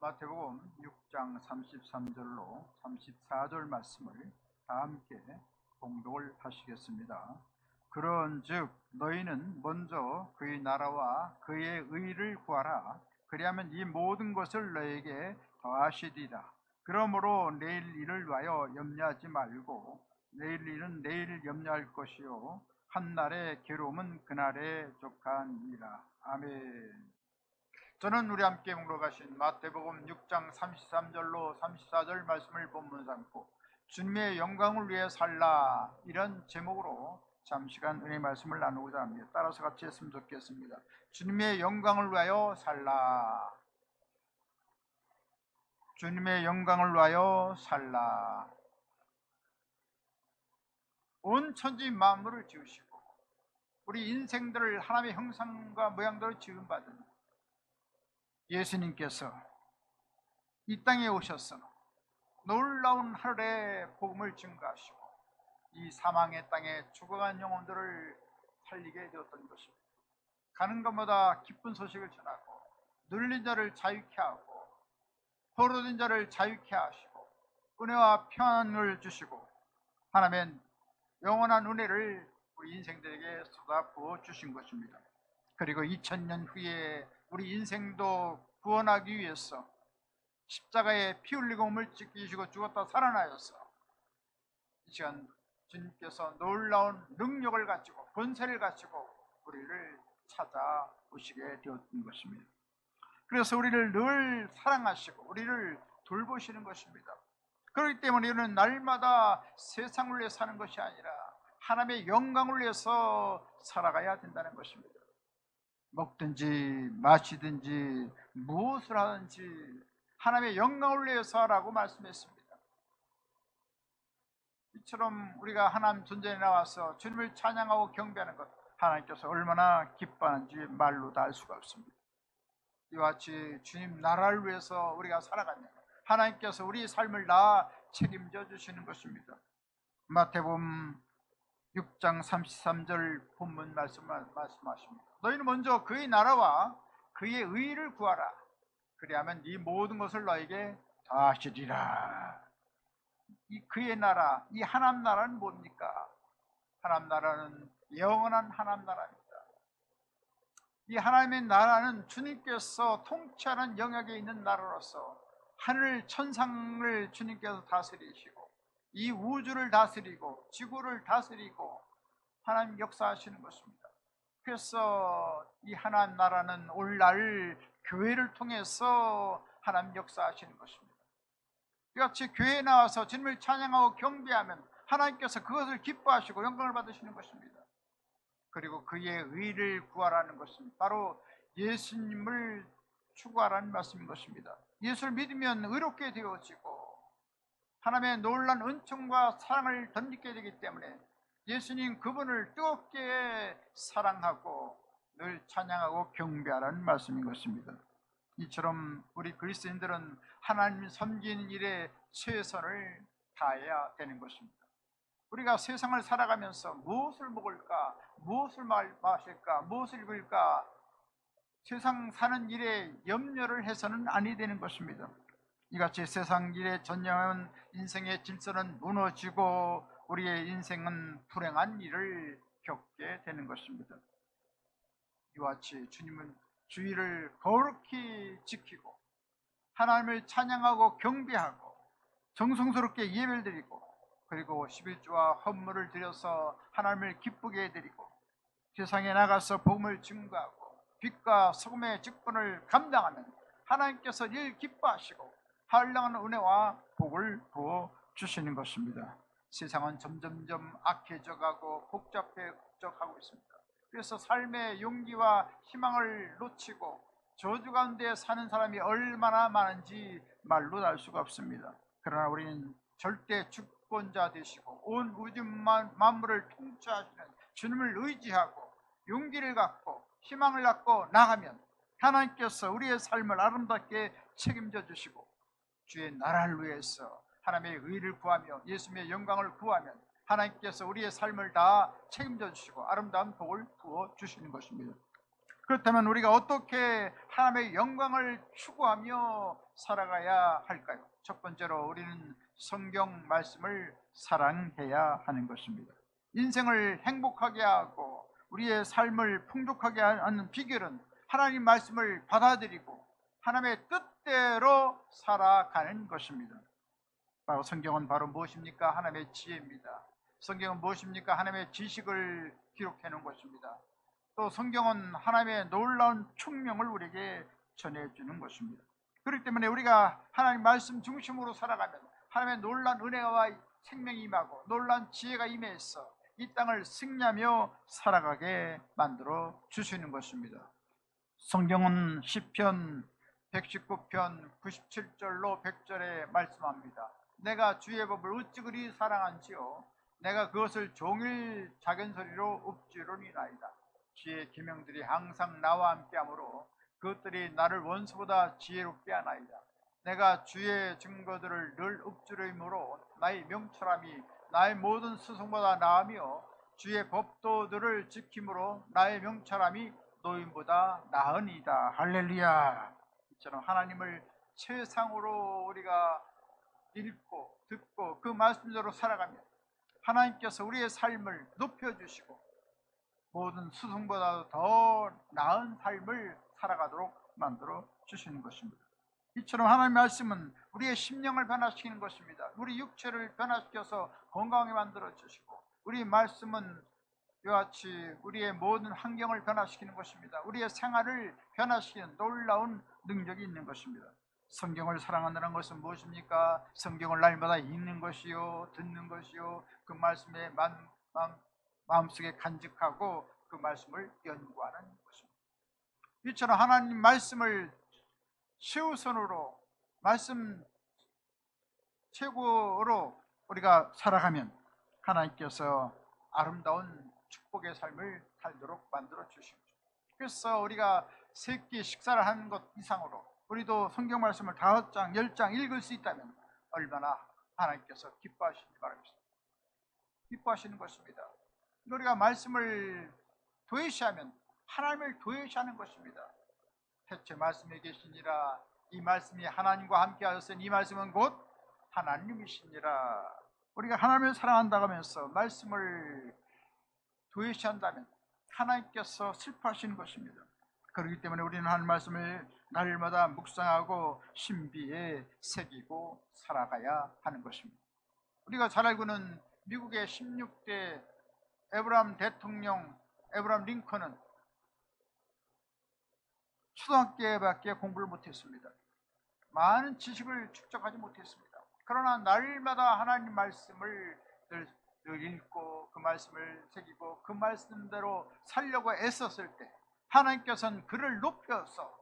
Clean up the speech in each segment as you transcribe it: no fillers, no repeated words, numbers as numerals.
마태복음 6장 33절로 34절 말씀을 다 함께 봉독을 하시겠습니다. 그런즉 너희는 먼저 그의 나라와 그의 의를 구하라. 그리하면 이 모든 것을 너에게 더하시리라. 그러므로 내일 일을 위하여 염려하지 말고 내일 일은 내일 염려할 것이요 한 날의 괴로움은 그날에 족하니라. 아멘. 저는 우리 함께 묵록하신 마태복음 6장 33절로 34절 말씀을 본문 삼고 주님의 영광을 위해 살라, 이런 제목으로 잠시간 은혜 말씀을 나누고자 합니다. 따라서 같이 했으면 좋겠습니다. 주님의 영광을 위하여 살라. 주님의 영광을 위하여 살라. 온 천지 만물을 지으시고 우리 인생들을 하나님의 형상과 모양대로 지음받은 예수님께서 이 땅에 오셔서 놀라운 하늘의 복음을 증거하시고 이 사망의 땅에 죽어간 영혼들을 살리게 되었던 것입니다. 가는 것마다 기쁜 소식을 전하고 눌린 자를 자유케 하고 포로된 자를 자유케 하시고 은혜와 평안을 주시고 하나님의 영원한 은혜를 우리 인생들에게 쏟아부어 주신 것입니다. 그리고 2000년 후에 우리 인생도 구원하기 위해서 십자가에 피 흘리고 몸을 찢기시고 죽었다 살아나셔서 이 시간 주님께서 놀라운 능력을 가지고 권세를 가지고 우리를 찾아오시게 되었던 것입니다. 그래서 우리를 늘 사랑하시고 우리를 돌보시는 것입니다. 그렇기 때문에 우리는 날마다 세상을 위해 사는 것이 아니라 하나님의 영광을 위해서 살아가야 된다는 것입니다. 먹든지 마시든지 무엇을 하든지 하나님의 영광을 위해서 하라고 말씀했습니다. 이처럼 우리가 하나님 존전에 나와서 주님을 찬양하고 경배하는 것, 하나님께서 얼마나 기뻐하는지 말로 다 알 수가 없습니다. 이와 같이 주님 나라를 위해서 우리가 살아가면 하나님께서 우리 삶을 다 책임져 주시는 것입니다. 마태복음 6장 33절 본문 말씀하십니다. 너희는 먼저 그의 나라와 그의 의를 구하라. 그리하면 이 모든 것을 너에게 더하시리라. 이 그의 나라, 이 하나님 나라는 뭡니까? 하나님 나라는 영원한 하나님 나라입니다. 이 하나님의 나라는 주님께서 통치하는 영역에 있는 나라로서 하늘 천상을 주님께서 다스리시고 이 우주를 다스리고 지구를 다스리고 하나님 역사하시는 것입니다. 그래서 이 하나님 나라는 오늘날 교회를 통해서 하나님 역사하시는 것입니다. 이같이 교회에 나와서 주님을 찬양하고 경배하면 하나님께서 그것을 기뻐하시고 영광을 받으시는 것입니다. 그리고 그의 의를 구하라는 것은 바로 예수님을 추구하라는 말씀인 것입니다. 예수를 믿으면 의롭게 되어지고 하나님의 놀라운 은총과 사랑을 덧입게 되기 때문에 예수님 그분을 뜨겁게 사랑하고 늘 찬양하고 경배하라는 말씀인 것입니다. 이처럼 우리 그리스도인들은 하나님 섬기는 일에 최선을 다해야 되는 것입니다. 우리가 세상을 살아가면서 무엇을 먹을까, 무엇을 마실까, 무엇을 입을까 세상 사는 일에 염려를 해서는 아니 되는 것입니다. 이같이 세상 일에 전념한 인생의 질서는 무너지고 우리의 인생은 불행한 일을 겪게 되는 것입니다. 이와 같이 주님은 주의를 거룩히 지키고 하나님을 찬양하고 경배하고 정성스럽게 예배를 드리고 그리고 11조와 헌물을 드려서 하나님을 기쁘게 해드리고 세상에 나가서 복음을 증거하고 빛과 소금의 직분을 감당하면 하나님께서 늘 기뻐하시고 한량한 은혜와 복을 부어 주시는 것입니다. 세상은 점점점 악해져가고 복잡해져가고 있습니다. 그래서 삶의 용기와 희망을 놓치고 저주 가운데 사는 사람이 얼마나 많은지 말로 알 수가 없습니다. 그러나 우리는 절대 주권자 되시고 온 우주 만물을 통치하시는 주님을 의지하고 용기를 갖고 희망을 갖고 나가면 하나님께서 우리의 삶을 아름답게 책임져 주시고 주의 나라를 위해서 하나님의 의를 구하며 예수님의 영광을 구하면 하나님께서 우리의 삶을 다 책임져 주시고 아름다운 복을 부어 주시는 것입니다. 그렇다면 우리가 어떻게 하나님의 영광을 추구하며 살아가야 할까요? 첫 번째로 우리는 성경 말씀을 사랑해야 하는 것입니다. 인생을 행복하게 하고 우리의 삶을 풍족하게 하는 비결은 하나님 말씀을 받아들이고 하나님의 뜻대로 살아가는 것입니다. 바로 성경은 바로 무엇입니까? 하나님의 지혜입니다. 성경은 무엇입니까? 하나님의 지식을 기록해 놓은 것입니다. 또 성경은 하나님의 놀라운 충명을 우리에게 전해주는 것입니다. 그렇기 때문에 우리가 하나님 말씀 중심으로 살아가면 하나님의 놀라운 은혜와 생명이 임하고 놀라운 지혜가 임해서 이 땅을 승리하며 살아가게 만들어 주시는 것입니다. 성경은 시편 119편 97절로 100절에 말씀합니다. 내가 주의 법을 어찌 그리 사랑한지요 내가 그것을 종일 작은 소리로 읊지로니나이다. 주의 계명들이 항상 나와 함께하므로 그것들이 나를 원수보다 지혜롭게 하나이다. 내가 주의 증거들을 늘 읊조리므로 나의 명철함이 나의 모든 스승보다 나으며 주의 법도들을 지킴으로 나의 명철함이 노인보다 나으니이다. 할렐루야. 이처럼 하나님을 최상으로 우리가 읽고 듣고 그 말씀대로 살아가면 하나님께서 우리의 삶을 높여주시고 모든 스승보다 더 나은 삶을 살아가도록 만들어 주시는 것입니다. 이처럼 하나님의 말씀은 우리의 심령을 변화시키는 것입니다. 우리 육체를 변화시켜서 건강하게 만들어 주시고 우리 말씀은 이와 같이 우리의 모든 환경을 변화시키는 것입니다. 우리의 생활을 변화시키는 놀라운 능력이 있는 것입니다. 성경을 사랑한다는 것은 무엇입니까? 성경을 날마다 읽는 것이요 듣는 것이요 그 말씀에 마음속에 간직하고 그 말씀을 연구하는 것입니다. 이처럼 하나님 말씀을 최우선으로 말씀 최고로 우리가 살아가면 하나님께서 아름다운 축복의 삶을 살도록 만들어 주십니다. 그래서 우리가 세 끼 식사를 하는 것 이상으로 우리도 성경 말씀을 5장, 10장 읽을 수 있다면 얼마나 하나님께서 기뻐하시는지 바라겠습니다. 기뻐하시는 것입니다. 우리가 말씀을 도외시하면 하나님을 도외시하는 것입니다. 태초에 말씀에 계시니라. 이 말씀이 하나님과 함께 하셨으니 이 말씀은 곧 하나님이시니라. 우리가 하나님을 사랑한다고 하면서 말씀을 도외시한다면 하나님께서 슬퍼하시는 것입니다. 그렇기 때문에 우리는 하나님 말씀을 날마다 묵상하고 신비에 새기고 살아가야 하는 것입니다. 우리가 잘 알고는 미국의 16대 에브라함 대통령 에브라함 링컨은 초등학교밖에 공부를 못했습니다. 많은 지식을 축적하지 못했습니다. 그러나 날마다 하나님 말씀을 늘 읽고 그 말씀을 새기고 그 말씀대로 살려고 애썼을 때 하나님께서는 그를 높여서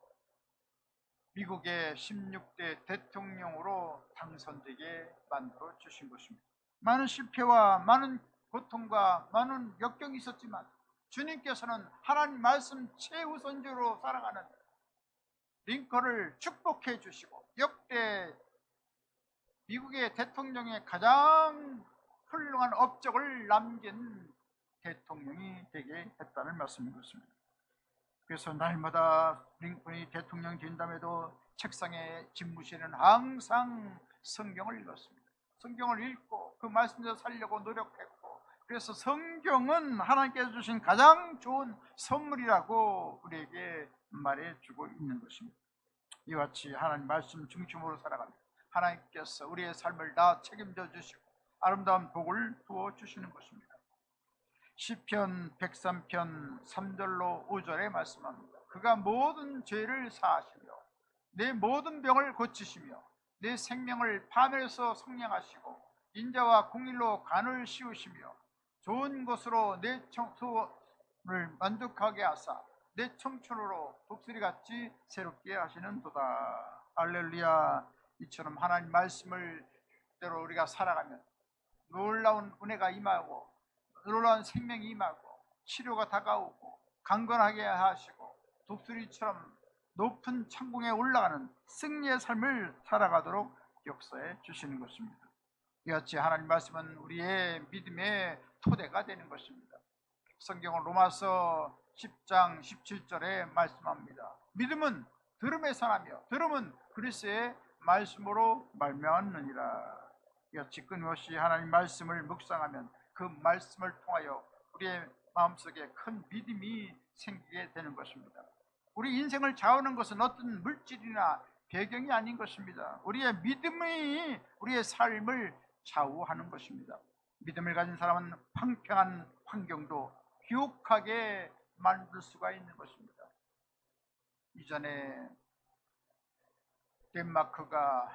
미국의 16대 대통령으로 당선되게 만들어 주신 것입니다. 많은 실패와 많은 고통과 많은 역경이 있었지만 주님께서는 하나님 말씀 최우선적으로 살아가는 링컨을 축복해 주시고 역대 미국의 대통령의 가장 훌륭한 업적을 남긴 대통령이 되게 했다는 말씀인 것입니다. 그래서 날마다 링컨이 대통령이 된다음에도 책상에 집무실에는 항상 성경을 읽었습니다. 성경을 읽고 그 말씀대로 살려고 노력했고 그래서 성경은 하나님께서 주신 가장 좋은 선물이라고 우리에게 말해주고 있는 것입니다. 이와 같이 하나님 말씀 중심으로 살아가면 하나님께서 우리의 삶을 다 책임져 주시고 아름다운 복을 부어 주시는 것입니다. 시편 103편 3절로 5절에 말씀합니다. 그가 모든 죄를 사하시며 내 모든 병을 고치시며 내 생명을 파멸에서 성량하시고 인자와 공의로 간을 씌우시며 좋은 것으로 내 청소를 만족하게 하사 내 청춘으로 독수리같이 새롭게 하시는도다. 할렐루야. 이처럼 하나님 말씀을 대로 우리가 살아가면 놀라운 은혜가 임하고 놀라운 생명이 임하고 치료가 다가오고 강건하게 하시고 독수리처럼 높은 천궁에 올라가는 승리의 삶을 살아가도록 역사해 주시는 것입니다. 이같이 하나님 말씀은 우리의 믿음의 토대가 되는 것입니다. 성경은 로마서 10장 17절에 말씀합니다. 믿음은 들음에서 나며 들음은 그리스도의 말씀으로 말미암느니라. 이같이 끊임없이 하나님 말씀을 묵상하면 그 말씀을 통하여 우리의 마음속에 큰 믿음이 생기게 되는 것입니다. 우리 인생을 좌우하는 것은 어떤 물질이나 배경이 아닌 것입니다. 우리의 믿음이 우리의 삶을 좌우하는 것입니다. 믿음을 가진 사람은 황폐한 환경도 기억하게 만들 수가 있는 것입니다. 이전에 덴마크가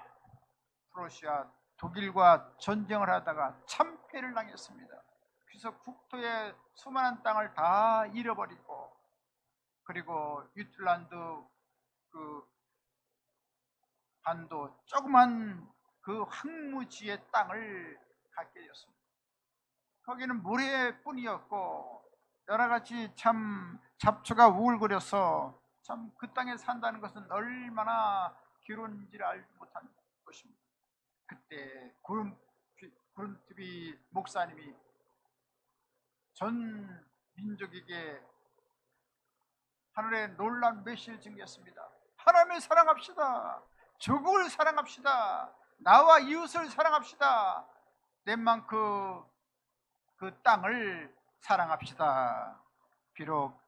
프로시아 독일과 전쟁을 하다가 참패를 당했습니다. 그래서 국토의 수많은 땅을 다 잃어버리고, 그리고 유틀란드 그 반도 조그만 그 황무지의 땅을 갖게 되었습니다. 거기는 모래뿐이었고 여러가지 참 잡초가 우글거려서 참 그 땅에 산다는 것은 얼마나 괴로운지를 알지 못한 것입니다. 그때 구름TV 목사님이 전 민족에게 하늘의 놀라운 메시지를 증거했습니다. 하나님을 사랑합시다. 조국을 사랑합시다. 나와 이웃을 사랑합시다. 덴마크 그 땅을 사랑합시다. 비록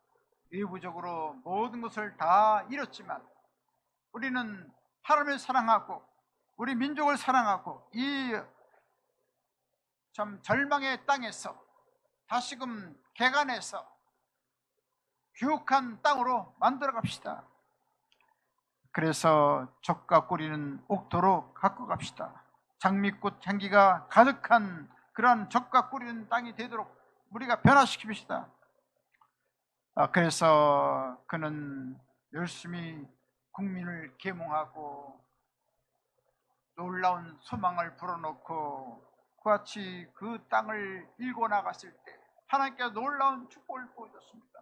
외부적으로 모든 것을 다 잃었지만 우리는 하나님을 사랑하고 우리 민족을 사랑하고 이 참 절망의 땅에서 다시금 개간해서 귀국한 땅으로 만들어 갑시다. 그래서 적과 꿀이는 옥토로 갖고 갑시다. 장미꽃 향기가 가득한 그런 적과 꿀이는 땅이 되도록 우리가 변화시킵시다. 그래서 그는 열심히 국민을 계몽하고 놀라운 소망을 불어넣고 그같이 그 땅을 일궈 나갔을 때 하나님께서 놀라운 축복을 보여줬습니다.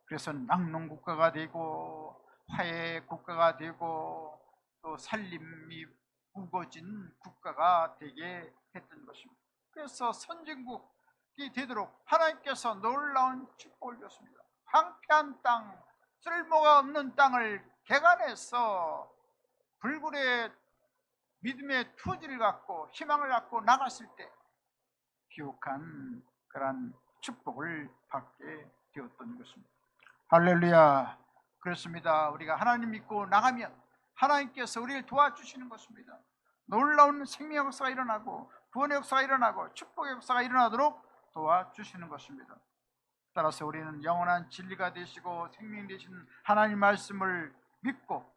그래서 낙농국가가 되고 화해 국가가 되고 또 살림이 우거진 국가가 되게 했던 것입니다. 그래서 선진국이 되도록 하나님께서 놀라운 축복을 줬습니다. 황폐한 땅, 쓸모가 없는 땅을 개간해서 불굴의 믿음의 투지를 갖고 희망을 갖고 나갔을 때 기억한 그러한 축복을 받게 되었던 것입니다. 할렐루야. 그렇습니다. 우리가 하나님 믿고 나가면 하나님께서 우리를 도와주시는 것입니다. 놀라운 생명의 역사가 일어나고 구원의 역사가 일어나고 축복의 역사가 일어나도록 도와주시는 것입니다. 따라서 우리는 영원한 진리가 되시고 생명 되신 하나님 말씀을 믿고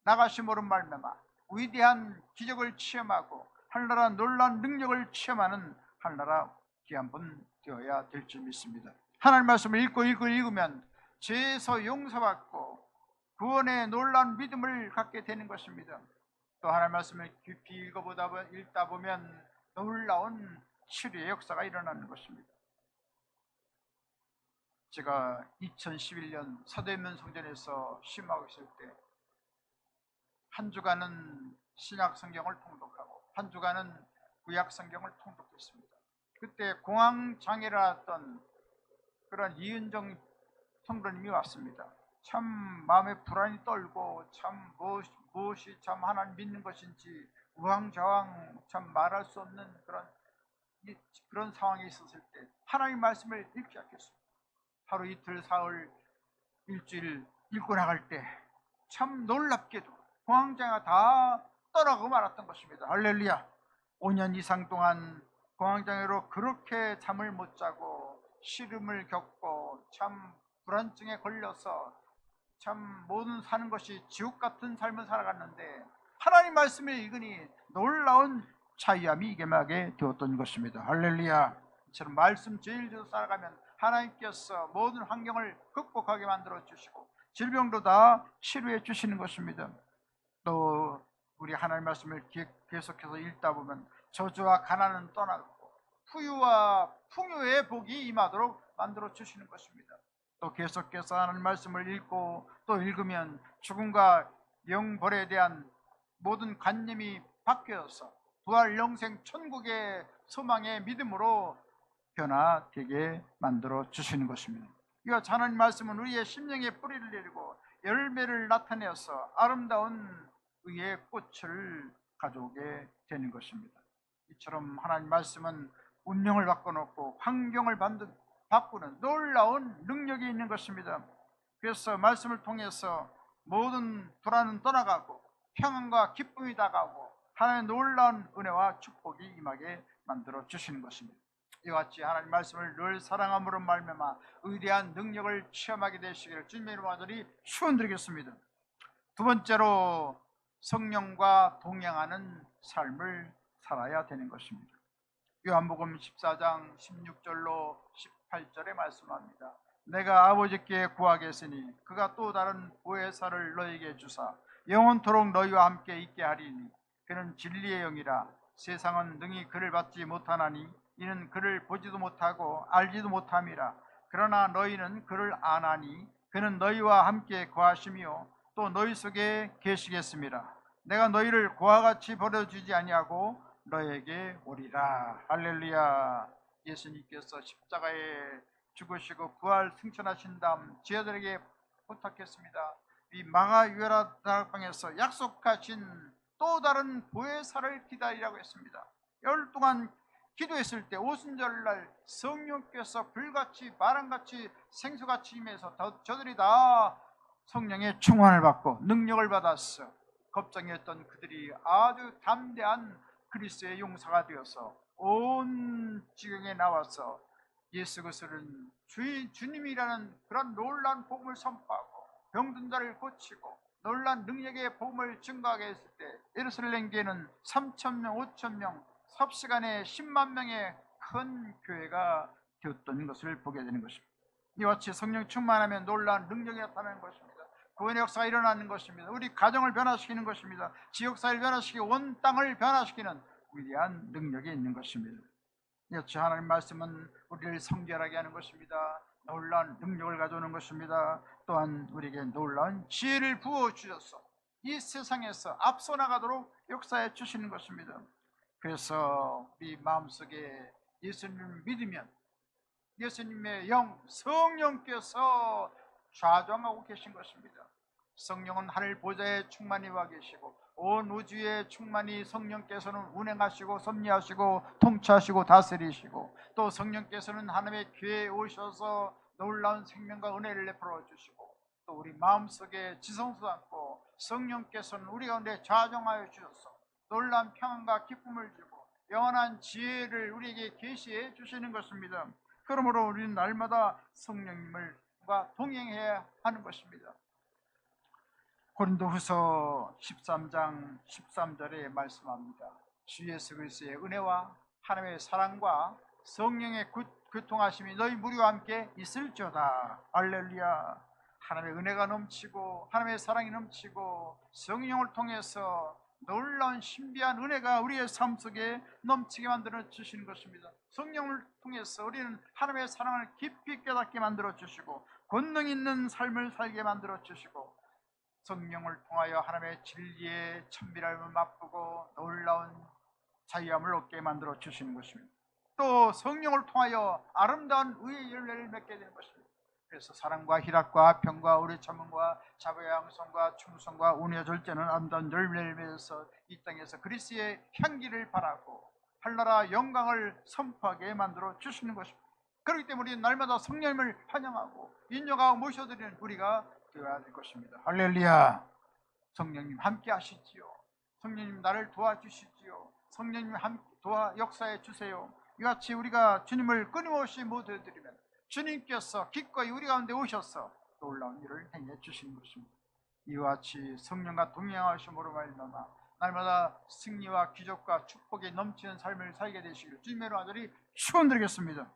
나가심으로 말미암아 위대한 기적을 체험하고 하늘나라 놀라운 능력을 체험하는 하늘나라 귀한 분 되어야 될 줄 믿습니다. 하나님 말씀을 읽으면 죄에서 용서받고 구원의 놀라운 믿음을 갖게 되는 것입니다. 또 하나님 말씀을 깊이 읽다 보면 놀라운 치료의 역사가 일어나는 것입니다. 제가 2011년 서대면 성전에서 심하고 있을 때 한 주간은 신약 성경을 통독하고 한 주간은 구약 성경을 통독했습니다. 그때 공황장애라던 그런 이은정 성도님이 왔습니다. 참 마음에 불안이 떨고 참 무엇이 참 하나님 믿는 것인지 우왕좌왕 참 말할 수 없는 그런 상황에 있었을 때 하나님 말씀을 읽기 시작했습니다. 하루 이틀 사흘 일주일 읽고 나갈 때 참 놀랍게도 공황장애가 다 떠나고 말았던 것입니다. 할렐루야. 5년 이상 동안 공황장애로 그렇게 잠을 못 자고 시름을 겪고 참 불안증에 걸려서 참 모든 사는 것이 지옥 같은 삶을 살아갔는데 하나님 말씀을 읽으니 놀라운 자유함이 임하게 되었던 것입니다. 할렐루야. 이처럼 말씀 제일대로 살아가면 하나님께서 모든 환경을 극복하게 만들어 주시고 질병도 다 치료해 주시는 것입니다. 또 우리 하나님 말씀을 계속해서 읽다 보면 저주와 가난은 떠나고富유와 풍요의 복이 임하도록 만들어 주시는 것입니다. 또 계속해서 하나님 말씀을 읽고 또 읽으면 죽음과 영벌에 대한 모든 관념이 바뀌어서 부활 영생 천국의 소망의 믿음으로 변화되게 만들어 주시는 것입니다. 이와 하나님 말씀은 우리의 심령에 뿌리를 내리고 열매를 나타내어서 아름다운 의의 꽃을 가져오게 되는 것입니다. 이처럼 하나님 말씀은 운명을 바꿔놓고 환경을 바꾸는 놀라운 능력이 있는 것입니다. 그래서 말씀을 통해서 모든 불안은 떠나가고 평안과 기쁨이 다가오고 하나님의 놀라운 은혜와 축복이 임하게 만들어 주시는 것입니다. 이와 같이 하나님 말씀을 늘 사랑함으로 말미암아 위대한 능력을 체험하게 되시기를 주님의 이름으로 간절히 축원드리겠습니다. 두 번째로 성령과 동행하는 삶을 살아야 되는 것입니다. 요한복음 14장 16절로 18절에 말씀합니다. 내가 아버지께 구하겠으니 그가 또 다른 보혜사를 너희에게 주사 영원토록 너희와 함께 있게 하리니 그는 진리의 영이라. 세상은 능히 그를 받지 못하나니 이는 그를 보지도 못하고 알지도 못함이라. 그러나 너희는 그를 아나니 그는 너희와 함께 거하시며 또 너희 속에 계시겠습니다. 내가 너희를 고아같이 버려주지 아니하고 너에게 오리라. 할렐루야. 예수님께서 십자가에 죽으시고 부활 승천하신 다음 제자들에게 부탁했습니다. 이 마가 유에라 다락방에서 약속하신 또 다른 보혜사를 기다리라고 했습니다. 열흘 동안 기도했을 때 오순절날 성령께서 불같이 바람같이 생수같이 임해서 저들이 다 성령의 충만을 받고 능력을 받았어. 겁쟁이였던 그들이 아주 담대한 그리스도의 용사가 되어서 온 지경에 나와서 예수 그리스도는 주님이라는 그런 놀라운 복음을 선포하고 병든 자를 고치고 놀라운 능력의 복음을 증거하게 했을 때 예루살렘교회는 3,000명, 5,000명, 삽시간에 10만 명의 큰 교회가 되었던 것을 보게 되는 것입니다. 이와 같이 성령 충만하면 놀라운 능력이 나타나는 것입니다. 구원의 역사가 일어나는 것입니다. 우리 가정을 변화시키는 것입니다. 지역사회를 변화시키고 온 땅을 변화시키는 위대한 능력이 있는 것입니다. 여치 하나님 말씀은 우리를 성결하게 하는 것입니다. 놀라운 능력을 가져오는 것입니다. 또한 우리에게 놀라운 지혜를 부어주셔서 이 세상에서 앞서 나가도록 역사해 주시는 것입니다. 그래서 우리 마음속에 예수님을 믿으면 예수님의 영 성령께서 좌정하고 계신 것입니다. 성령은 하늘 보좌에 충만히 와 계시고 온 우주에 충만히 성령께서는 운행하시고 섭리하시고 통치하시고 다스리시고 또 성령께서는 하나님의 교회에 오셔서 놀라운 생명과 은혜를 내풀어 주시고 또 우리 마음속에 지성소 않고 성령께서는 우리 가운데 좌정하여 주셔서 놀라운 평안과 기쁨을 주고 영원한 지혜를 우리에게 계시해 주시는 것입니다. 그러므로 우리는 날마다 성령님과 동행해야 하는 것입니다. 고린도후서 13장 13절에 말씀합니다. 주 예수 그리스도의 은혜와 하나님의 사랑과 성령의 교통하심이 너희 무리와 함께 있을지어다. 할렐루야. 하나님의 은혜가 넘치고 하나님의 사랑이 넘치고 성령을 통해서 놀라운 신비한 은혜가 우리의 삶 속에 넘치게 만들어 주시는 것입니다. 성령을 통해서 우리는 하나님의 사랑을 깊이 깨닫게 만들어 주시고 권능 있는 삶을 살게 만들어 주시고 성령을 통하여 하나님의 진리의 천밀함을 맛보고 놀라운 자유함을 얻게 만들어 주시는 것입니다. 또 성령을 통하여 아름다운 의의 열매를 맺게 되는 것입니다. 그래서 사랑과 희락과 평과 오래 참음과 자비와 양성과 충성과 은혜와 절제는 아름다운 열매를 맺어서 이 땅에서 그리스도의 향기를 바라고 하늘나라 영광을 선포하게 만들어 주시는 것입니다. 그렇기 때문에 우리는 날마다 성령님을 환영하고 인정하고 모셔드리는 우리가 되어야 될 것입니다. 할렐루야. 성령님 함께 하시지요. 성령님 나를 도와주시지요. 성령님 함께 역사해 주세요. 이같이 우리가 주님을 끊임없이 모셔드리면 주님께서 기꺼이 우리 가운데 오셔서 놀라운 일을 행해 주시는 것입니다. 이와 같이 성령과 동행하심으로 말미암아 날마다 승리와 기적과 축복이 넘치는 삶을 살게 되시기를 주님의 이름으로 간절히 축원드리겠습니다.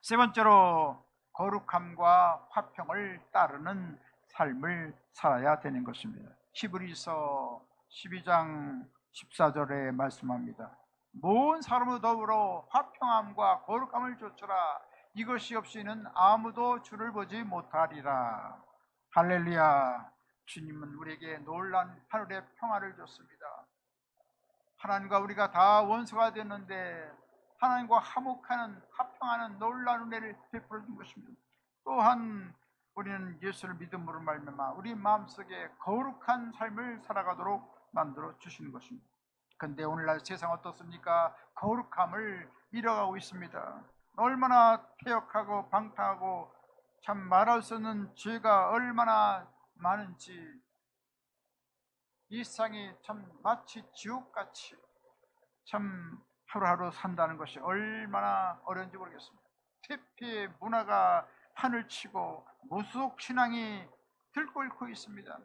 세 번째로 거룩함과 화평을 따르는 삶을 살아야 되는 것입니다. 히브리서 12장 14절에 말씀합니다. 모든 사람으로 더불어 화평함과 거룩함을 좇으라. 이것이 없이는 아무도 주를 보지 못하리라. 할렐루야. 주님은 우리에게 놀라운 하늘의 평화를 줬습니다. 하나님과 우리가 다 원수가 됐는데 하나님과 화목하는 화평하는 놀라운 은혜를 베풀어 준 것입니다. 또한 우리는 예수를 믿음으로 말미암아 우리 마음속에 거룩한 삶을 살아가도록 만들어 주시는 것입니다. 근데 오늘날 세상 어떻습니까? 거룩함을 잃어가고 있습니다. 얼마나 퇴역하고 방탕하고 참 말할 수 없는 죄가 얼마나 많은지, 이 세상이 참 마치 지옥같이 참 하루하루 산다는 것이 얼마나 어려운지 모르겠습니다. 퇴폐의 문화가 판을 치고 무속 신앙이 들끓고 있습니다.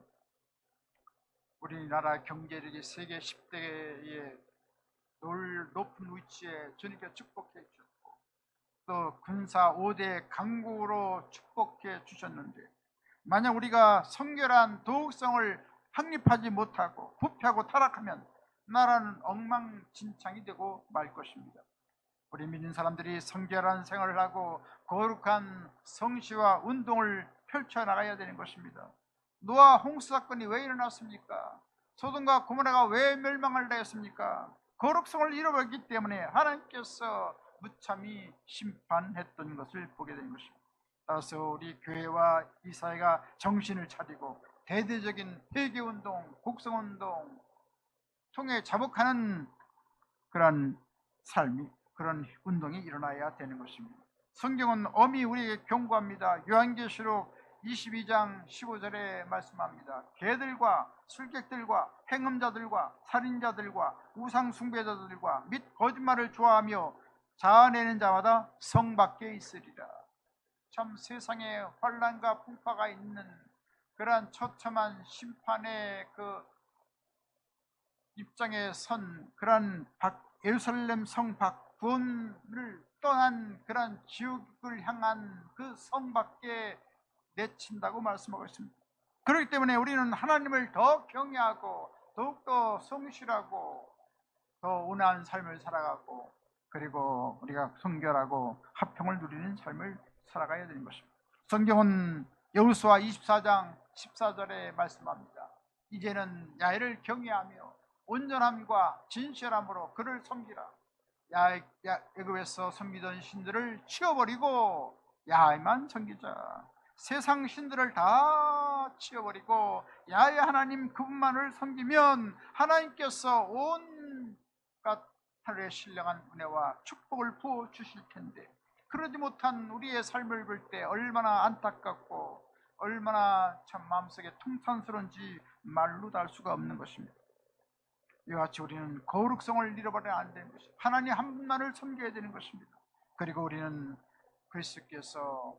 우리나라 경제력이 세계 10대의 높은 위치에 주님께 축복해 주셨고, 또 군사 5대 강국으로 축복해 주셨는데, 만약 우리가 성결한 도덕성을 확립하지 못하고 부패하고 타락하면 나라는 엉망진창이 되고 말 것입니다. 우리 믿는 사람들이 성결한 생활을 하고 거룩한 성시와 운동을 펼쳐나가야 되는 것입니다. 노아 홍수 사건이 왜 일어났습니까? 소돔과 고모라가 왜 멸망을 당했습니까? 거룩성을 잃어버렸기 때문에 하나님께서 무참히 심판했던 것을 보게 된 것입니다. 따라서 우리 교회와 이 사회가 정신을 차리고 대대적인 회개운동, 곡성운동 통해 자복하는 그런 삶이, 그런 운동이 일어나야 되는 것입니다. 성경은 엄히 우리에게 경고합니다. 요한계시록 22장 15절에 말씀합니다. 개들과 술객들과 행음자들과 살인자들과 우상 숭배자들과 및 거짓말을 좋아하며 자아내는 자마다 성 밖에 있으리라. 참 세상에 환난과 풍파가 있는 그러한 처참한 심판의 그 입장에 선 그러한 예루살렘 성 밖 구원을 떠난 그러한 지옥을 향한 그 성 밖에 내친다고 말씀하고 있습니다. 그렇기 때문에 우리는 하나님을 더 경외하고 더욱더 성실하고 더 온화한 삶을 살아가고, 그리고 우리가 성결하고 화평을 누리는 삶을 살아가야 되는 것입니다. 성경은 여호수아 24장 14절에 말씀합니다. 이제는 야훼를 경외하며 온전함과 진실함으로 그를 섬기라. 애굽에서 섬기던 신들을 치워버리고 야훼만 섬기자. 세상 신들을 다 치워버리고 야훼 하나님 그분만을 섬기면 하나님께서 온갖 하늘의 신령한 은혜와 축복을 부어 주실 텐데, 그러지 못한 우리의 삶을 볼 때 얼마나 안타깝고 얼마나 참 마음속에 통탄스러운지 말로 다 할 수가 없는 것입니다. 이와 같이 우리는 거룩성을 잃어버려야 안 되는 것입니다. 하나님 한 분만을 섬겨야 되는 것입니다. 그리고 우리는 그리스도께서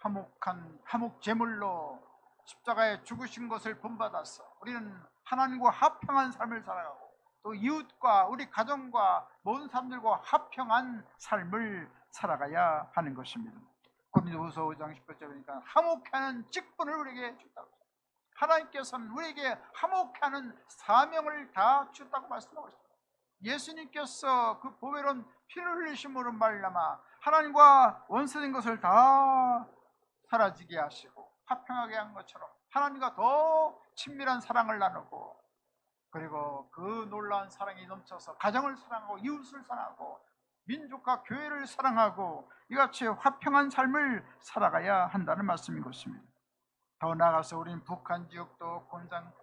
화목 제물로 십자가에 죽으신 것을 본받아서 우리는 하나님과 화평한 삶을 살아가고, 또 이웃과 우리 가정과 모든 사람들과 화평한 삶을 살아가야 하는 것입니다. 고린도후서 5장 10절에 보니까 화목케 하는 직분을 우리에게 줬다고, 하나님께서는 우리에게 화목케 하는 사명을 다 주셨다고 말씀하고 있습니다. 예수님께서 그 보배로운 피를 흘리심으로 말미암아 하나님과 원수된 것을 다 사라지게 하시고 화평하게 한 것처럼 하나님과 더 친밀한 사랑을 나누고, 그리고 그 놀라운 사랑이 넘쳐서 가정을 사랑하고 이웃을 사랑하고 민족과 교회를 사랑하고 이같이 화평한 삶을 살아가야 한다는 말씀인 것입니다. 더 나아가서 우리는 북한 지역도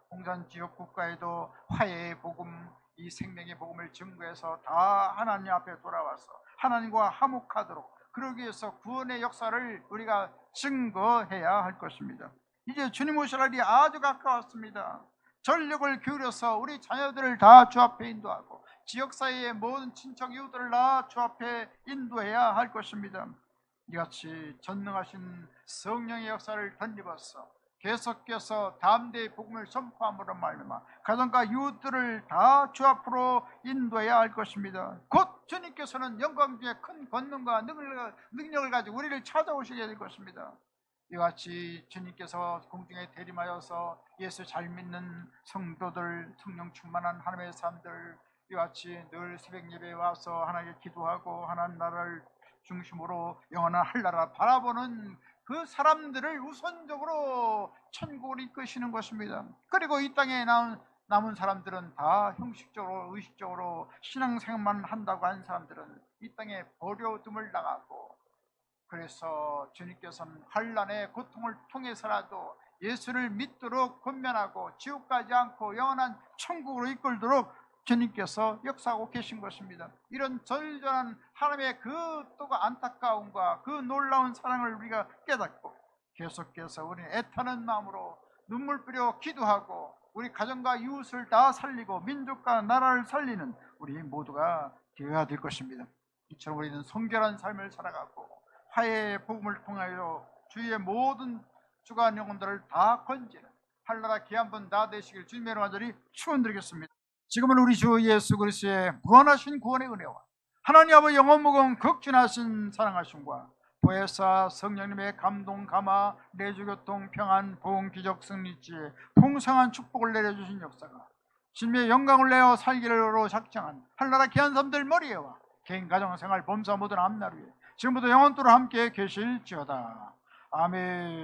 공산 지역 국가에도 화해의 복음, 이 생명의 복음을 증거해서 다 하나님 앞에 돌아와서 하나님과 화목하도록, 그러기 위해서 구원의 역사를 우리가 증거해야 할 것입니다. 이제 주님 오실 날이 아주 가까웠습니다. 전력을 기울여서 우리 자녀들을 다 주 앞에 인도하고 지역사회의 모든 친척 이웃들을 다 주 앞에 인도해야 할 것입니다. 이같이 전능하신 성령의 역사를 덧입어서 계속해서 담대히 복음을 선포함으로 말미암아 가정과 이웃들을 다 주 앞으로 인도해야 할 것입니다. 곧 주님께서는 영광 중에 큰 권능과 능력을 가지고 우리를 찾아오시게 될 것입니다. 이같이 주님께서 공중에 대림하여서 예수 잘 믿는 성도들, 성령 충만한 하나님의 사람들, 이같이 늘 새벽 예배에 와서 하나님께 기도하고 하나님 나라를 중심으로 영원한 한나라 바라보는 그 사람들을 우선적으로 천국을 이끄시는 것입니다. 그리고 이 땅에 남은 사람들은 다 형식적으로 의식적으로 신앙생활만 한다고 하는 사람들은 이 땅에 버려둠을 당하고 그래서 주님께서는 환난의 고통을 통해서라도 예수를 믿도록 권면하고 지옥 가지 않고 영원한 천국으로 이끌도록 주님께서 역사하고 계신 것입니다. 이런 절절한 하나님의 그 또가 안타까움과 그 놀라운 사랑을 우리가 깨닫고 계속해서 우리는 애타는 마음으로 눈물 뿌려 기도하고 우리 가정과 이웃을 다 살리고 민족과 나라를 살리는 우리 모두가 되어야 될 것입니다. 이처럼 우리는 성결한 삶을 살아가고 화해의 복음을 통하여 주위의 모든 주간 영혼들을 다 건지는 한나라 귀한 다 되시길 주님의 완전히 축원드리겠습니다. 지금은 우리 주 예수 그리스도의 무한하신 구원의 은혜와 하나님 아버지 영원무궁 극진하신 사랑하심과 보혜사 성령님의 감동 감화 내주교통 평안 보응 기적 승리지에 풍성한 축복을 내려주신 역사가 주님의 영광을 내어 살기로 작정한 한나라 귀한 삶들 머리에와 개인 가정생활 범사 모든 앞날 위에 지금부터 영원토록 함께 계실지어다. 아멘.